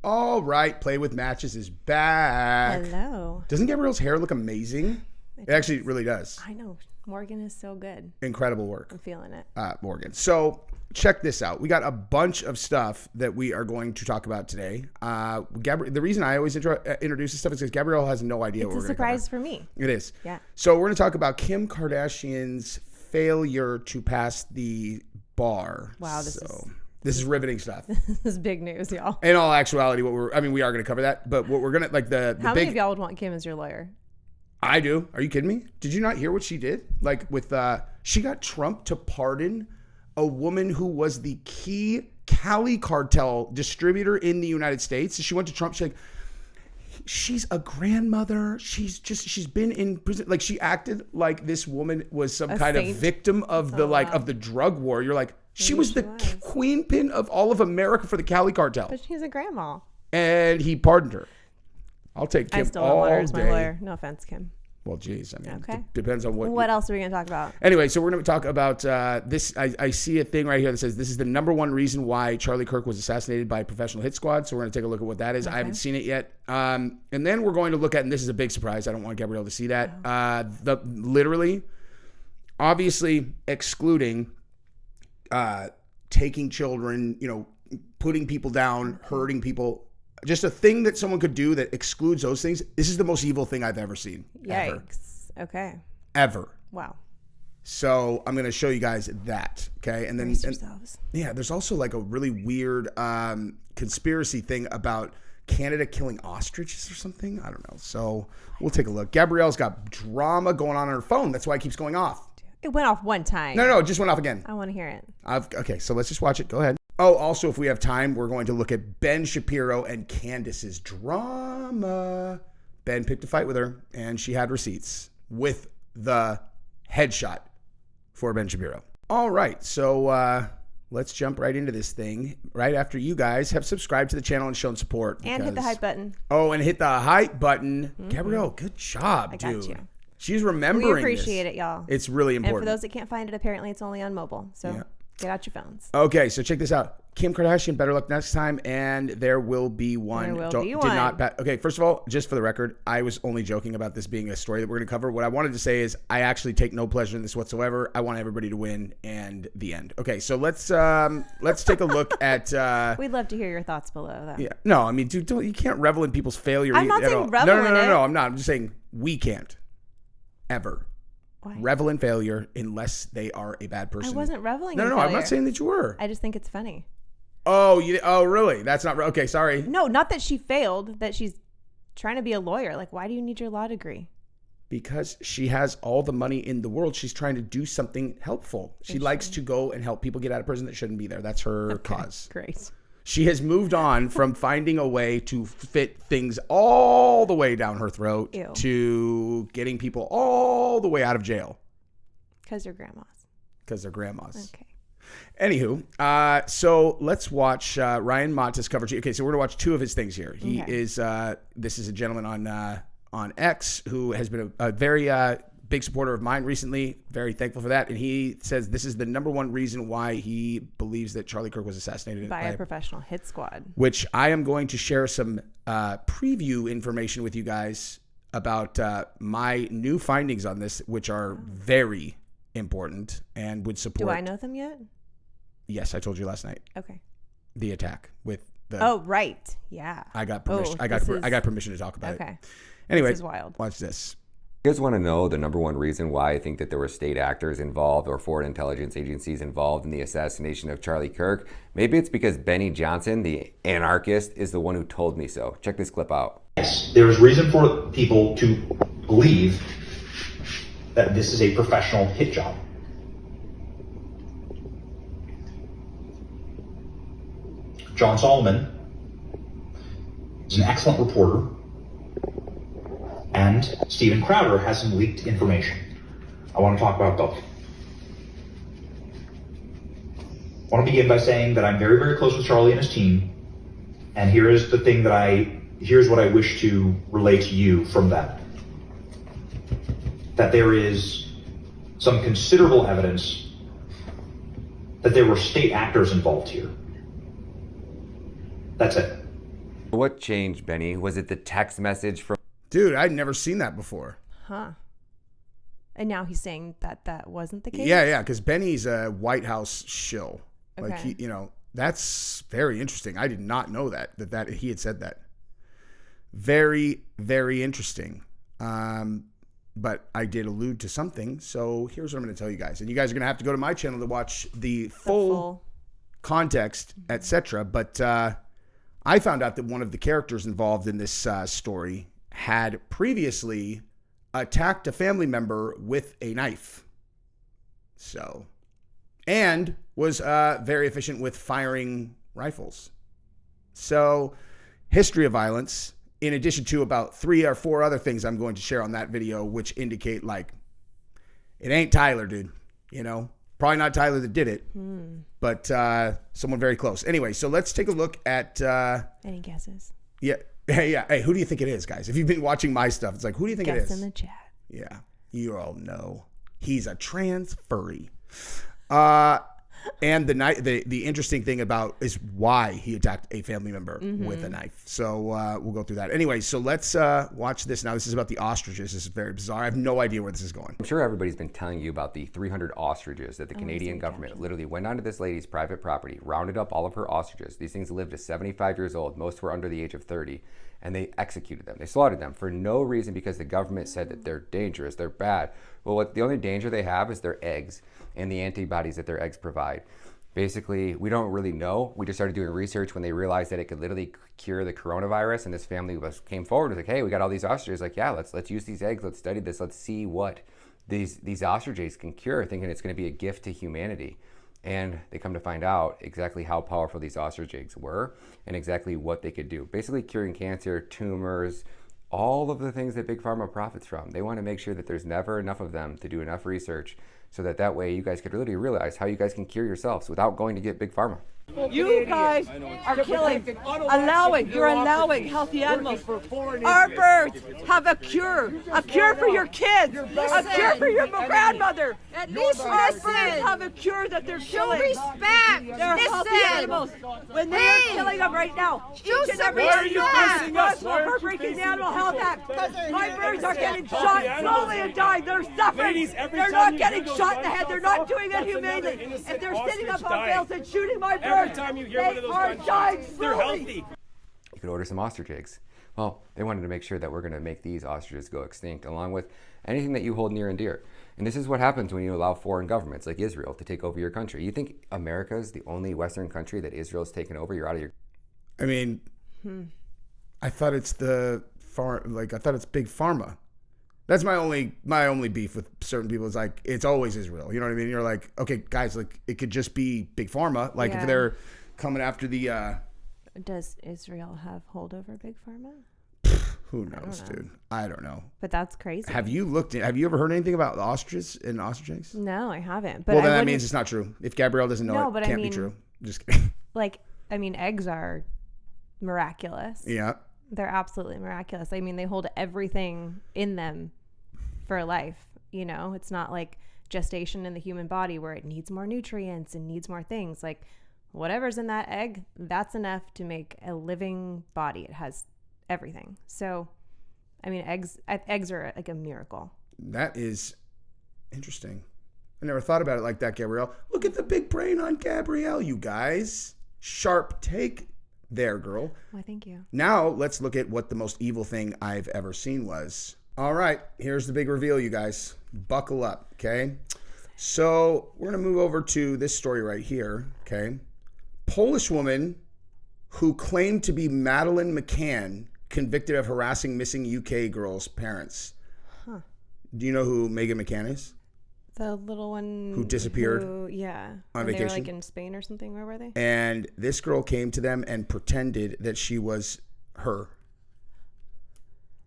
All right, Play with Matches is back. Hello. Doesn't Gabrielle's hair look amazing? It actually really does. I know. Morgan is so good. Incredible work. I'm feeling it. Morgan. So check this out. We got a bunch of stuff that we are going to talk about today. The reason I always introduce this stuff is because Gabrielle has no idea what we're going to cover. It's a surprise for me. It is. Yeah. So we're going to talk about Kim Kardashian's failure to pass the bar. Wow, This is riveting stuff. This is big news, y'all. In all actuality, we are going to cover that, but what we're going to, like the How big... many of y'all would want Kim as your lawyer? I do. Are you kidding me? Did you not hear what she did? Like with, she got Trump to pardon a woman who was the key Cali cartel distributor in the United States. She went to Trump. She's like, she's a grandmother. She's been in prison. Like she acted like this woman was some kind of victim of the of the drug war. You're like, she was the queen pin of all of America for the Cali cartel. But she's a grandma. And he pardoned her. I'll take Kim all day. I still don't want her as my lawyer. No offense, Kim. Well, geez, I mean, depends on what else are we going to talk about? Anyway, so we're going to talk about this. I see a thing right here that says this is the #1 reason why Charlie Kirk was assassinated by a professional hit squad. So we're going to take a look at what that is. Okay. I haven't seen it yet. And then we're going to look at, and this is a big surprise. I don't want Gabrielle to see that. Literally, obviously excluding taking children, putting people down, hurting people. Just a thing that someone could do that excludes those things. This is the most evil thing I've ever seen. Yikes. Ever. Okay. Ever. Wow. So I'm going to show you guys that. Okay. And then, there's also like a really weird conspiracy thing about Canada killing ostriches or something. I don't know. So we'll take a look. Gabrielle's got drama going on her phone. That's why it keeps going off. It went off one time. No, it just went off again. I want to hear it. Okay. So let's just watch it. Go ahead. Oh, also, if we have time, we're going to look at Ben Shapiro and Candace's drama. Ben picked a fight with her, and she had receipts with the headshot for Ben Shapiro. All right, so let's jump right into this thing right after you guys have subscribed to the channel and shown support. And hit the hype button. Oh, and hit the hype button. Mm-hmm. Gabrielle, good job, dude. I got you. She's remembering We appreciate it, y'all. It's really important. And for those that can't find it, apparently it's only on mobile. So... yeah. Get out your phones. Okay, so check this out. Kim Kardashian, better luck next time, and there will be one. Okay, first of all, just for the record, I was only joking about this being a story that we're going to cover. What I wanted to say is I actually take no pleasure in this whatsoever. I want everybody to win, and the end. Okay, so let's take a look at... We'd love to hear your thoughts below, though. Yeah, no, I mean, dude, you can't revel in people's failure. I'm not saying revel in it. No, I'm not. I'm just saying we can't. Ever. Why? Revel in failure unless they are a bad person. I wasn't reveling in failure. No, I'm not saying that you were. I just think it's funny. Oh, really? That's not... Okay, sorry. No, not that she failed, that she's trying to be a lawyer. Like, why do you need your law degree? Because she has all the money in the world. She's trying to do something helpful. She likes to go and help people get out of prison that shouldn't be there. That's her cause. Great. She has moved on from finding a way to fit things all the way down her throat to getting people all the way out of jail. Because they're grandmas. Because they're grandmas. Okay. Anywho, so let's watch Ryan Motta's coverage. Okay, so we're going to watch two of his things here. He is, this is a gentleman on X who has been a very big supporter of mine recently. Very thankful for that. And he says this is the #1 reason why he believes that Charlie Kirk was assassinated by a professional hit squad. Which I am going to share some preview information with you guys about my new findings on this, which are very important and would support. Do I know them yet? Yes, I told you last night. Okay. The attack with the... Oh, right. Yeah. I got permission. I got permission to talk about it. Okay. Anyway, this is wild. Watch this. You guys want to know the #1 reason why I think that there were state actors involved or foreign intelligence agencies involved in the assassination of Charlie Kirk? Maybe it's because Benny Johnson, the anarchist, is the one who told me so. Check this clip out. Yes, there is reason for people to believe that this is a professional hit job. John Solomon is an excellent reporter, and Steven Crowder has some leaked information. I want to talk about both. I want to begin by saying that I'm very, very close with Charlie and his team, and here's what I wish to relay to you from that. That there is some considerable evidence that there were state actors involved here. That's it. What changed, Benny? Was it the text message from... Dude, I'd never seen that before. Huh. And now he's saying that that wasn't the case? Yeah, because Benny's a White House shill. Like, Okay. that's very interesting. I did not know that he had said that. Very, very interesting. But I did allude to something. So here's what I'm going to tell you guys. And you guys are going to have to go to my channel to watch the full context, etc. But I found out that one of the characters involved in this story had previously attacked a family member with a knife. So, and was very efficient with firing rifles. So, history of violence, in addition to about 3 or 4 other things I'm going to share on that video, which indicate like, it ain't Tyler, dude. Probably not Tyler that did it, but someone very close. Anyway, so let's take a look at... Any guesses? Yeah. Hey, who do you think it is, guys? If you've been watching my stuff, it's like, who do you think it is? Guess in the chat. Yeah, you all know. He's a trans furry. And the interesting thing about is why he attacked a family member with a knife. So we'll go through that. Anyway, so let's watch this. Now, this is about the ostriches. This is very bizarre. I have no idea where this is going. I'm sure everybody's been telling you about the 300 ostriches that the Canadian government literally went onto this lady's private property, rounded up all of her ostriches. These things lived to 75 years old. Most were under the age of 30. And they executed them. They slaughtered them for no reason because the government said that they're dangerous, they're bad. Well, the only danger they have is their eggs and the antibodies that their eggs provide. Basically, we don't really know. We just started doing research when they realized that it could literally cure the coronavirus, and this family came forward and was like, hey, we got all these ostriches. Like, yeah, let's use these eggs. Let's study this. Let's see what these ostriches can cure, thinking it's going to be a gift to humanity. And they come to find out exactly how powerful these ostrich eggs were and exactly what they could do. Basically curing cancer, tumors, all of the things that Big Pharma profits from. They want to make sure that there's never enough of them to do enough research so that way you guys could really realize how you guys can cure yourselves without going to get Big Pharma. You guys are you're allowing healthy animals. Our birds have a cure for your kids, a cure for your grandmother. At least Our listen. birds have a cure that they're Show killing. respect. They're healthy Listen. animals. When they are killing them right now, Show each and some every respect. Why are you facing us? We're breaking the Animal Health Act. My birds are getting shot slowly and dying. They're suffering. They're not getting shot in the head. They're not doing it humanely. If they're sitting up on bales and shooting my birds, they are dying slowly. You could order some ostrich eggs. Well, they wanted to make sure that we're going to make these ostriches go extinct, along with anything that you hold near and dear. And this is what happens when you allow foreign governments like Israel to take over your country. You think America is the only Western country that Israel's taken over? You're out of your... I mean, I thought it's I thought it's Big Pharma. That's my only beef with certain people is like, it's always Israel. You know what I mean? You're like, okay, guys, like it could just be Big Pharma. Like if they're coming after the... Does Israel have hold over Big Pharma? Who knows, dude? I don't know. But that's crazy. Have you ever heard anything about the ostriches and ostrich eggs? No, I haven't. But Well, then that means it's not true. If Gabrielle doesn't know it, but can't I be mean, true. Just kidding. Eggs are miraculous. Yeah. They're absolutely miraculous. I mean, they hold everything in them for life. It's not like gestation in the human body where it needs more nutrients and needs more things. Like whatever's in that egg, that's enough to make a living body. It has everything. So, I mean, eggs are like a miracle. That is interesting. I never thought about it like that, Gabrielle. Look at the big brain on Gabrielle, you guys. Sharp take there, girl. Why, thank you. Now, let's look at what the most evil thing I've ever seen was. All right, here's the big reveal, you guys. Buckle up, okay? So, we're going to move over to this story right here, okay? Polish woman who claimed to be Madeleine McCann convicted of harassing missing UK girl's parents. Huh. Do you know who Megan McCann is? The little one who disappeared on vacation. They were like in Spain or something. Where were they? And this girl came to them and pretended that she was her.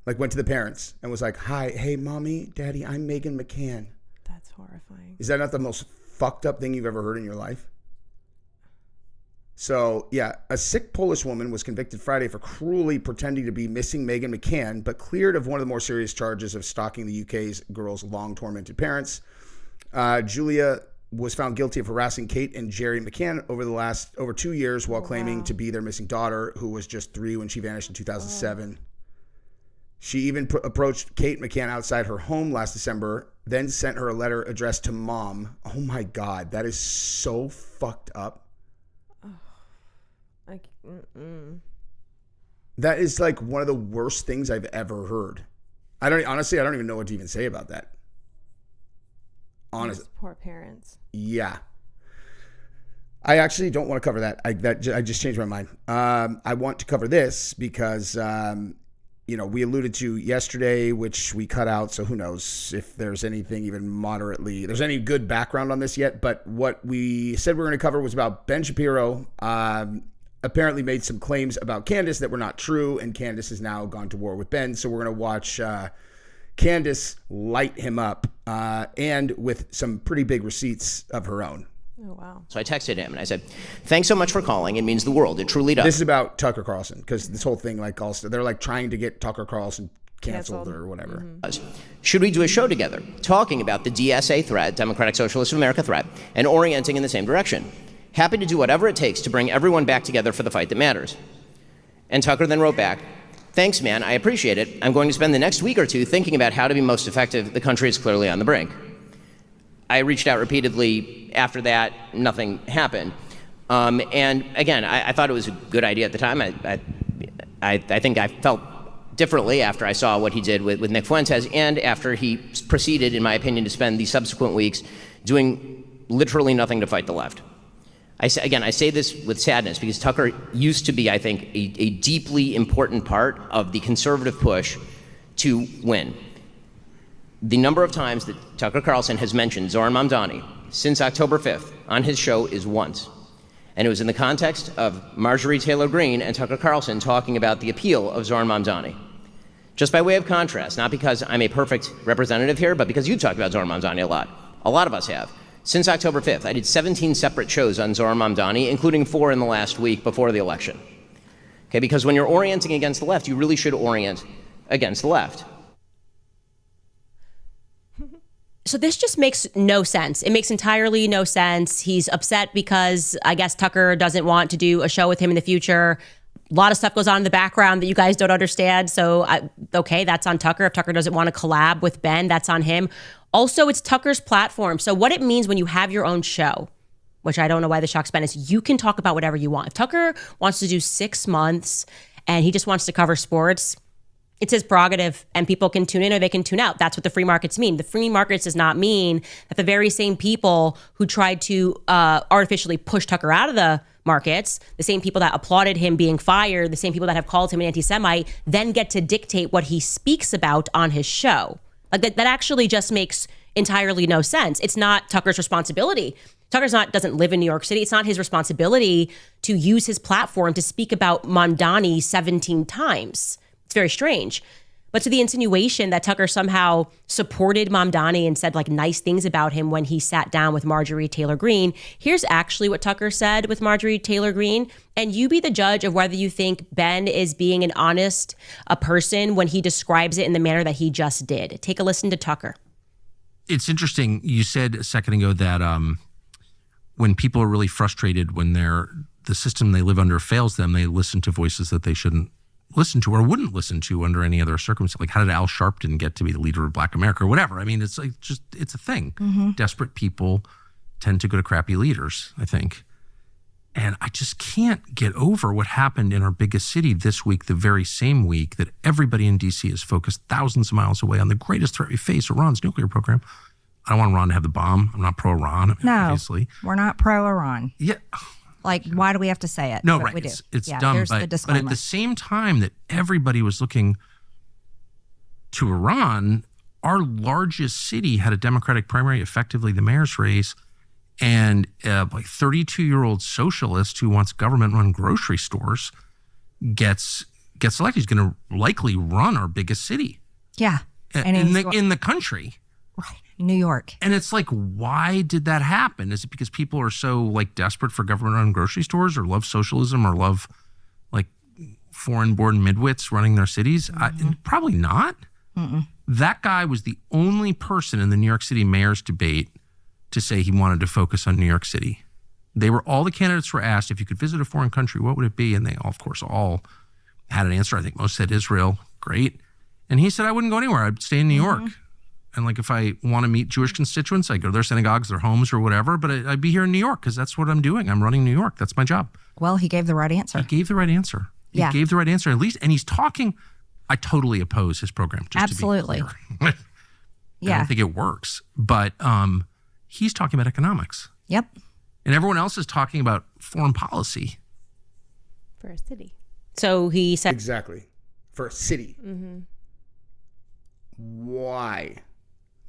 Like went to the parents and was like, "Hi, hey, mommy, daddy, I'm Megan McCann." That's horrifying. Is that not the most fucked up thing you've ever heard in your life? So, yeah, a sick Polish woman was convicted Friday for cruelly pretending to be missing Megan McCann, but cleared of one of the more serious charges of stalking the UK's girl's long-tormented parents. Julia was found guilty of harassing Kate and Jerry McCann over 2 years while claiming to be their missing daughter, who was just 3 when she vanished in 2007. She even approached Kate McCann outside her home last December, then sent her a letter addressed to mom. Oh my God, that is so fucked up. That is like one of the worst things I've ever heard. I don't even know what to even say about that. Honestly. Poor parents. Yeah. I actually don't want to cover that. I just changed my mind. I want to cover this because, we alluded to yesterday, which we cut out. So who knows if there's anything even there's any good background on this yet. But what we said we were going to cover was about Ben Shapiro. Apparently made some claims about Candace that were not true. And Candace has now gone to war with Ben. So we're going to watch Candace light him up and with some pretty big receipts of her own. Oh, wow. So I texted him and I said, thanks so much for calling. It means the world. It truly does. This is about Tucker Carlson, because this whole thing, they're like trying to get Tucker Carlson canceled or whatever. Mm-hmm. Should we do a show together talking about the DSA threat, Democratic Socialists of America threat, and orienting in the same direction? Happy to do whatever it takes to bring everyone back together for the fight that matters. And Tucker then wrote back, thanks, man. I appreciate it. I'm going to spend the next week or two thinking about how to be most effective. The country is clearly on the brink. I reached out repeatedly after that. Nothing happened. And again, I thought it was a good idea at the time. I think I felt differently after I saw what he did with Nick Fuentes, and after he proceeded, in my opinion, to spend the subsequent weeks doing literally nothing to fight the left. I say this with sadness because Tucker used to be, I think, a deeply important part of the conservative push to win. The number of times that Tucker Carlson has mentioned Zohran Mamdani since October 5th on his show is once. And it was in the context of Marjorie Taylor Greene and Tucker Carlson talking about the appeal of Zohran Mamdani. Just by way of contrast, not because I'm a perfect representative here, but because you've talked about Zohran Mamdani a lot. A lot of us have. Since October 5th, I did 17 separate shows on Zohran Mamdani, including 4 in the last week before the election. Okay, because when you're orienting against the left, you really should orient against the left. So this just makes no sense. It makes entirely no sense. He's upset because I guess Tucker doesn't want to do a show with him in the future. A lot of stuff goes on in the background that you guys don't understand. So, okay, that's on Tucker. If Tucker doesn't want to collab with Ben, that's on him. Also, it's Tucker's platform. So what it means when you have your own show, which I don't know why the shock's Ben, is you can talk about whatever you want. If Tucker wants to do 6 months and he just wants to cover sports, it's his prerogative, and people can tune in or they can tune out. That's what the free markets mean. The free markets does not mean that the very same people who tried to artificially push Tucker out of the markets, the same people that applauded him being fired, the same people that have called him an anti-Semite, then get to dictate what he speaks about on his show. Like that actually just makes entirely no sense. It's not Tucker's responsibility. Doesn't live in New York City. It's not his responsibility to use his platform to speak about Mamdani 17 times. It's very strange. But to the insinuation that Tucker somehow supported Mamdani and said like nice things about him when he sat down with Marjorie Taylor Greene, here's actually what Tucker said with Marjorie Taylor Greene. And you be the judge of whether you think Ben is being an honest person when he describes it in the manner that he just did. Take a listen to Tucker. It's interesting. You said a second ago that when people are really frustrated, when the system they live under fails them, they listen to voices that they shouldn't listen to or wouldn't listen to under any other circumstance. Like, how did Al Sharpton get to be the leader of Black America or whatever? I mean, it's like it's a thing. Mm-hmm. Desperate people tend to go to crappy leaders, I think. And I just can't get over what happened in our biggest city this week, the very same week that everybody in D.C. is focused thousands of miles away on the greatest threat we face, Iran's nuclear program. I don't want Iran to have the bomb. I'm not pro-Iran, obviously. We're not pro-Iran. Yeah. Like, why do we have to say it? No, but right. We do. It's dumb. But at the same time that everybody was looking to Iran, our largest city had a Democratic primary, effectively the mayor's race, and like 32-year-old socialist who wants government-run grocery stores gets elected. He's going to likely run our biggest city. Yeah. In the country. Right. New York. And it's like, why did that happen? Is it because people are so like desperate for government-run grocery stores or love socialism or love like foreign-born midwits running their cities? Probably not. Mm-mm. That guy was the only person in the New York City mayor's debate to say he wanted to focus on New York City. All the candidates were asked, if you could visit a foreign country, what would it be? And they, of course, all had an answer. I think most said Israel. Great. And he said, I wouldn't go anywhere. I'd stay in New York. And like, if I want to meet Jewish constituents, I go to their synagogues, their homes or whatever, but I'd be here in New York because that's what I'm doing. I'm running New York. That's my job. Well, he gave the right answer. He gave the right answer. He gave the right answer, at least. And he's talking. I totally oppose his program. Just Absolutely. To be clear. I don't think it works. But he's talking about economics. Yep. And everyone else is talking about foreign policy. For a city. So he said. Exactly. For a city. Why?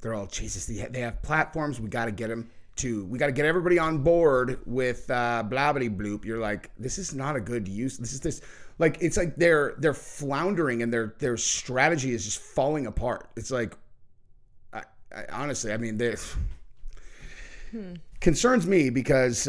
They're all, Jesus, they have platforms. We got to get them to, we got to get everybody on board with blabbity bloop. You're like, this is not a good use. Like, it's like they're floundering and their strategy is just falling apart. It's like, I honestly, I mean, this concerns me because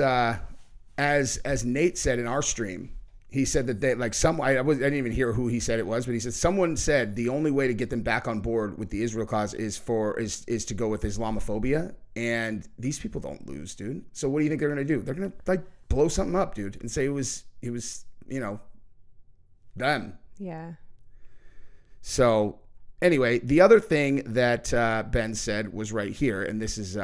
as Nate said in our stream, he said that they, like, I didn't even hear who he said it was, but he said someone said the only way to get them back on board with the Israel cause is to go with Islamophobia, and these people don't lose, dude. So what do you think they're gonna do? They're gonna like blow something up, dude, and say it was them. Yeah. So anyway, the other thing that Ben said was right here, and this is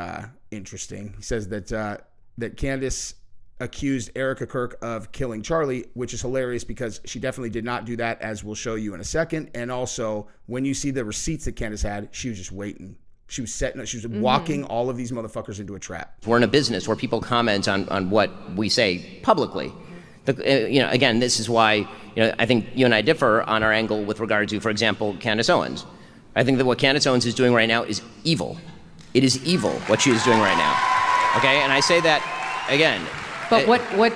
interesting. He says that Candace accused Erika Kirk of killing Charlie, which is hilarious because she definitely did not do that, as we'll show you in a second. And also, when you see the receipts that Candace had, she was just waiting. She was walking all of these motherfuckers into a trap. We're in a business where people comment on what we say publicly. Again, this is why I think you and I differ on our angle with regard to, for example, Candace Owens. I think that what Candace Owens is doing right now is evil. It is evil what she is doing right now. Okay, and I say that again. But what?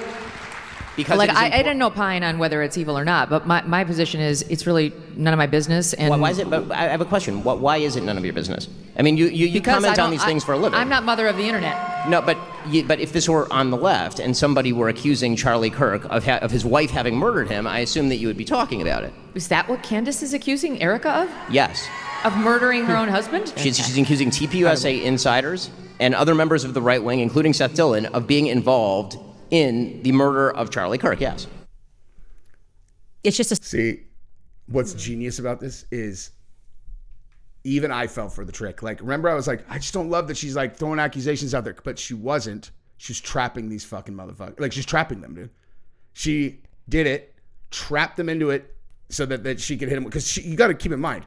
Because like I didn't opine on whether it's evil or not, but my position is it's really none of my business. And why is it? But I have a question. Why is it none of your business? I mean, you comment on these things for a living. I'm not mother of the internet. No, but if this were on the left and somebody were accusing Charlie Kirk of his wife having murdered him, I assume that you would be talking about it. Is that what Candace is accusing Erika of? Yes. Of murdering her own husband? She's accusing TPUSA insiders and other members of the right wing, including Seth Dillon, of being involved in the murder of Charlie Kirk. Yes. It's just See, what's genius about this is even I fell for the trick. Like, remember I was like, I just don't love that she's like throwing accusations out there, but she wasn't. She was trapping these fucking motherfuckers. Like, she's trapping them, dude. She did it, trapped them into it so that she could hit him. Because you got to keep in mind,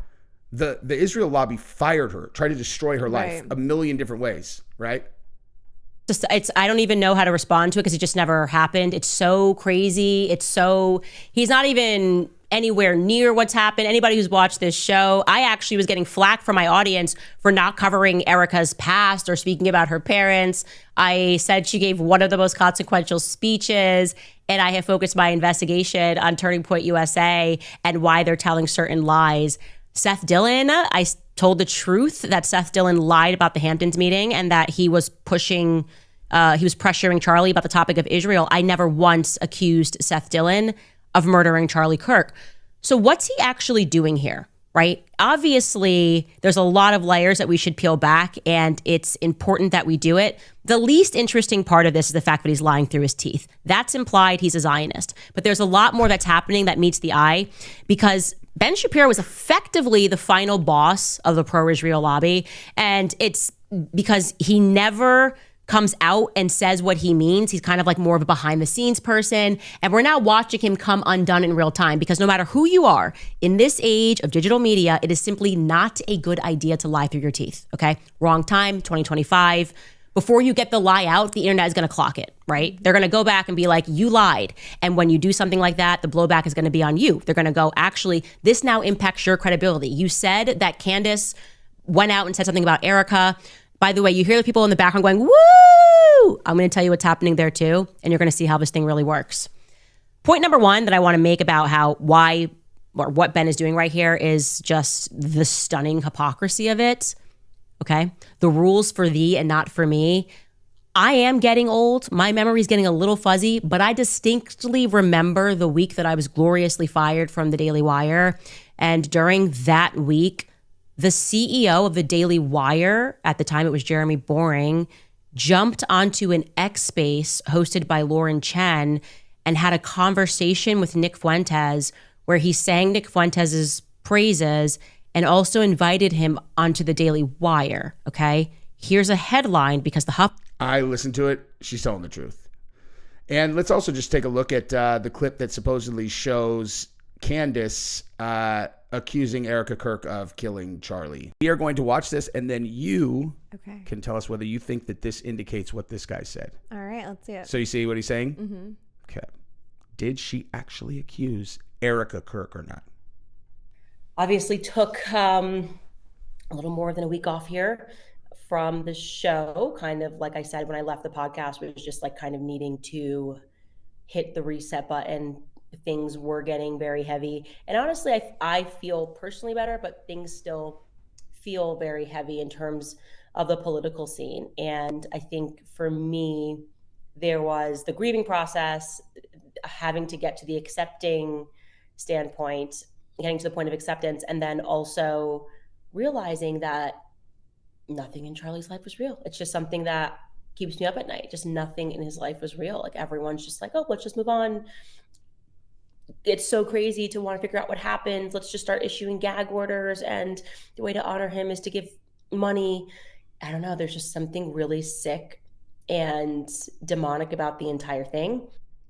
the Israel lobby fired her, tried to destroy her life a million different ways, right? I don't even know how to respond to it because it just never happened. It's so crazy. He's not even anywhere near what's happened. Anybody who's watched this show, I actually was getting flack from my audience for not covering Erika's past or speaking about her parents. I said she gave one of the most consequential speeches, and I have focused my investigation on Turning Point USA and why they're telling certain lies. Seth Dillon, I told the truth that Seth Dillon lied about the Hamptons meeting and that he was pressuring Charlie about the topic of Israel. I never once accused Seth Dillon of murdering Charlie Kirk. So what's he actually doing here, right? Obviously, there's a lot of layers that we should peel back, and it's important that we do it. The least interesting part of this is the fact that he's lying through his teeth. That's implied he's a Zionist. But there's a lot more that's happening that meets the eye, because Ben Shapiro was effectively the final boss of the pro-Israel lobby, and it's because he never comes out and says what he means. He's kind of like more of a behind-the-scenes person, and we're now watching him come undone in real time, because no matter who you are, in this age of digital media, it is simply not a good idea to lie through your teeth, okay? Wrong time, 2025. Before you get the lie out, the internet is going to clock it, right? They're going to go back and be like, you lied. And when you do something like that, the blowback is going to be on you. They're going to go, actually, this now impacts your credibility. You said that Candace went out and said something about Erika. By the way, you hear the people in the background going, woo! I'm going to tell you what's happening there too, and you're going to see how this thing really works. Point number one that I want to make about what Ben is doing right here is just the stunning hypocrisy of it. Okay? The rules for thee and not for me. I am getting old. My memory is getting a little fuzzy, but I distinctly remember the week that I was gloriously fired from the Daily Wire. And during that week, the CEO of the Daily Wire, at the time it was Jeremy Boring, jumped onto an X space hosted by Lauren Chen and had a conversation with Nick Fuentes where he sang Nick Fuentes' praises and also invited him onto the Daily Wire. Okay, here's a headline because I listened to it. She's telling the truth. And let's also just take a look at the clip that supposedly shows Candace accusing Erika Kirk of killing Charlie. We are going to watch this, and then you can tell us whether you think that this indicates what this guy said. All right, let's see it. So you see what he's saying? Mm-hmm. Okay. Did she actually accuse Erika Kirk or not? Obviously took a little more than a week off here from the show. Kind of like I said, when I left the podcast, it was just like kind of needing to hit the reset button. Things were getting very heavy. And honestly, I feel personally better, but things still feel very heavy in terms of the political scene. And I think for me, there was the grieving process, having to get to the accepting standpoint, getting to the point of acceptance, and then also realizing that nothing in Charlie's life was real. It's just something that keeps me up at night. Just nothing in his life was real. Like everyone's just like, oh, let's just move on. It's so crazy to want to figure out what happened. Let's just start issuing gag orders. And the way to honor him is to give money. I don't know. There's just something really sick and demonic about the entire thing.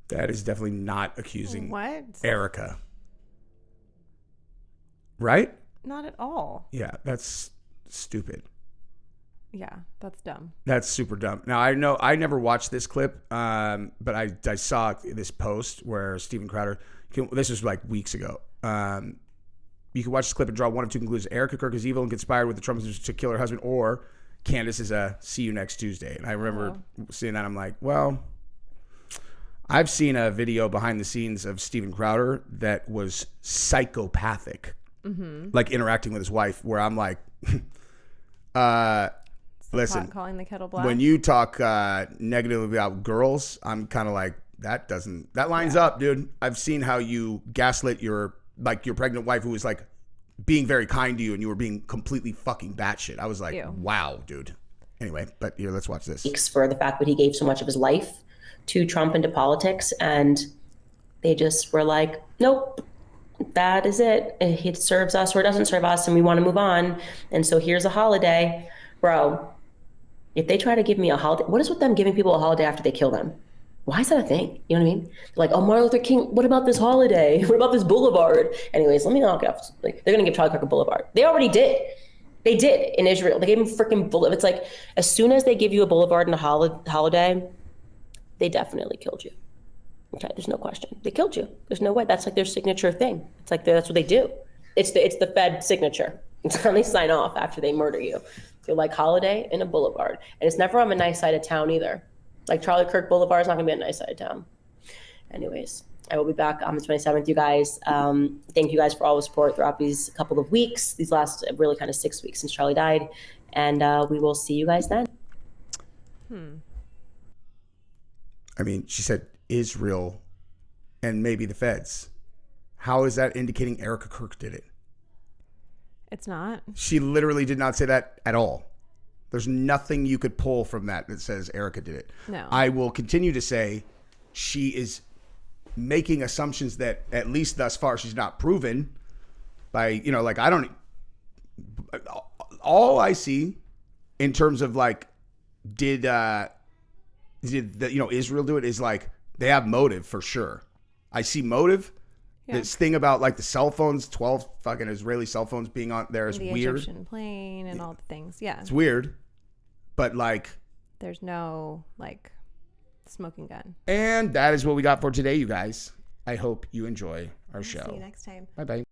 That is definitely not accusing What? Erika. Right? Not at all. Yeah, that's stupid. Yeah, that's dumb. That's super dumb. Now, I know I never watched this clip, but I saw this post where Steven Crowder, this was like weeks ago. You can watch this clip and draw one of two conclusions. Erika Kirk is evil and conspired with the Trumpers to kill her husband, or Candace is a see you next Tuesday. And I remember seeing that. I'm like, well, I've seen a video behind the scenes of Steven Crowder that was psychopathic, like interacting with his wife, where I'm like, listen, calling the kettle black. When you talk negatively about girls, I'm kind of like, that lines up, dude. I've seen how you gaslit your pregnant wife who was like being very kind to you, and you were being completely fucking batshit. I was like, wow, dude. Anyway, but here, let's watch this. For the fact that he gave so much of his life to Trump and to politics, and they just were like, nope, that is it. It serves us or it doesn't serve us, and we want to move on. And so here's a holiday. Bro, if they try to give me a holiday, what is with them giving people a holiday after they kill them? Why is that a thing? You know what I mean? They're like, oh, Martin Luther King, what about this holiday? What about this boulevard? Anyways, let me knock it off. Like, they're going to give Charlie Kirk a boulevard. They already did. They did in Israel. They gave him freaking boulevard. It's like, as soon as they give you a boulevard and a holiday, they definitely killed you. Okay, there's no question. They killed you. There's no way. That's like their signature thing. It's like that's what they do. It's the Fed signature. It's how they sign off after they murder you. They're like holiday and a boulevard. And it's never on a nice side of town either. Like Charlie Kirk Boulevard is not going to be a nice side of town. Anyways, I will be back on the 27th, you guys. Thank you guys for all the support throughout these couple of weeks, these last really kind of 6 weeks since Charlie died. And we will see you guys then. I mean, she said Israel and maybe the feds. How is that indicating Erika Kirk did it? It's not. She literally did not say that at all. There's nothing you could pull from that says Erika did it. No. I will continue to say she is making assumptions that at least thus far she's not proven by, like all I see in terms of like, did Israel do it is like, they have motive for sure. I see motive. Yeah. This thing about like the cell phones, 12 fucking Israeli cell phones being on there is the weird. The Egyptian plane and all the things. Yeah. It's weird. But like, there's no like smoking gun. And that is what we got for today, you guys. I hope you enjoy our show. See you next time. Bye-bye.